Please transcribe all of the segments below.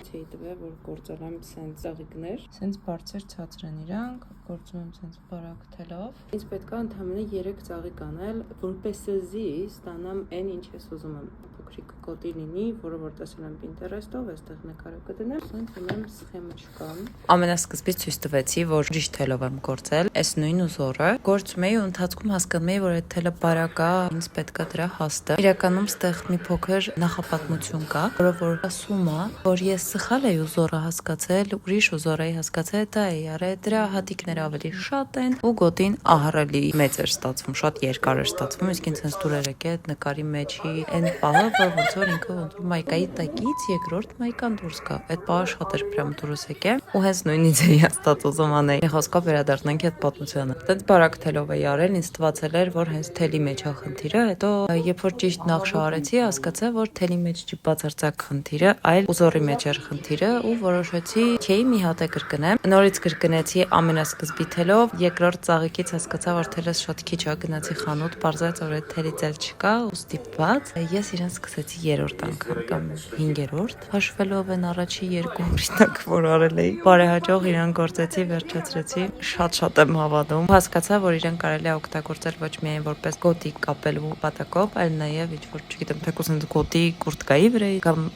ինստրուկցիայի տվել, որ գործել եմ սենց ծաղիկներ, սենց բարձր ցածր են իրանք, գործում եմ սենց բարակ թելով։ Ինձ պետք է ընդհանրապես 3 ծաղիկ անել, որպես զի ստանամ այն, ինչ ես ուզում եմ։ Փոքրիկ գոտի լինի, որը որ տեսել եմ Pinterest-ով, այստեղ նկարը կդնեմ, սենց ունեմ սխեմաչկան։ Ամենասկզբից ցույց տվեցի, որ ուրիշ թելով եմ գործել, այս նույն ուզորը։ Գործում էի ու ընթացքում հասկանում էի, որ այդ թելը բարակ է, ինձ պետք է դրա հաստը։ Իրականում ստեղ մի փոքր նախապատմություն կա, որը որ ասում է, որ ես սխալ էի ուզորը հասկացել, ուրիշ ուզոր էի հասկացել, դա էի արել, դրա հատիկները ավելի շատ են ու գոտին ահռելի մեծ էր ստացվում, շատ երկար էր ստացվում, իսկ ինձ հենց դուր էր եկել այդ նկարի մեջի այն պահը, որ ոնց որ ինքը ոնց որ մայկայի տակից երկրորդ մայկան դուրս գա։ Այդ պահը շատ էր պրям դուրս եկել ու հենց նույնից էի հաստատ ուզում անել։ Խոսքով վերադառնանք այդ պատմությանը։ Այդպես բարակ թելով էի արել, ինձ թվացել էր, որ հենց թելի մեջ է խնդիրը, հետո երբ որ ճիշտ նախշը արեցի, հասկացա, որ թելի մեջ չի բացարձակ խնդիրը, այլ ուզորի մեջ էր խնդիրը ու որոշեցի, չէի մի հատ է կրկնեմ։ Նորից կրկնեցի ամենասկզբի թելով, երկրորդ ծաղիկից հասկացա, որ թելս շատ քիչ է, գնացի խանութ, պարզեց, որ այդ թելից էլ չկա ու ստիպված ես իրեն սկսեցի 3-րդ անգամ կամ 5-րդ հաշվելով են առաջի 2 օրինակ, որ արել էի։ Բարեհաջող իրան գործեցի, վերջացրեցի, շատ եմ հավատում։ Հասկացա, որ իրեն կարելի է օգտագործել ոչ միայն որպես գոտի կապելու պատակով, այլ նաև ինչ-որ, չգիտեմ, թեկուզ ինձ գոտի կուրտկայի վրա կամ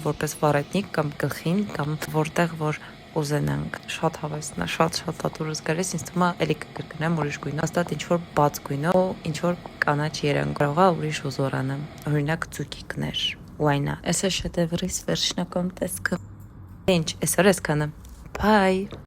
որպես վարետնիկ կամ գլխին կամ որտեղ որ ուզենանք։ Շատ հավեսն է, շատ ատուրս գալիս, ինձ թվում է էլի կկրկնեմ ուրիշ գույնով, հաստատ ինչ-որ բաց գույնով, ինչ-որ կանաչ երանգ կարող է ուրիշ ուզոր անեմ, օրինակ ծուկիկներ, ու այն է։ Էս է շեդևրիս վերջնական տեսքը։ Ինչ, այսօր էսքանը։ Bye։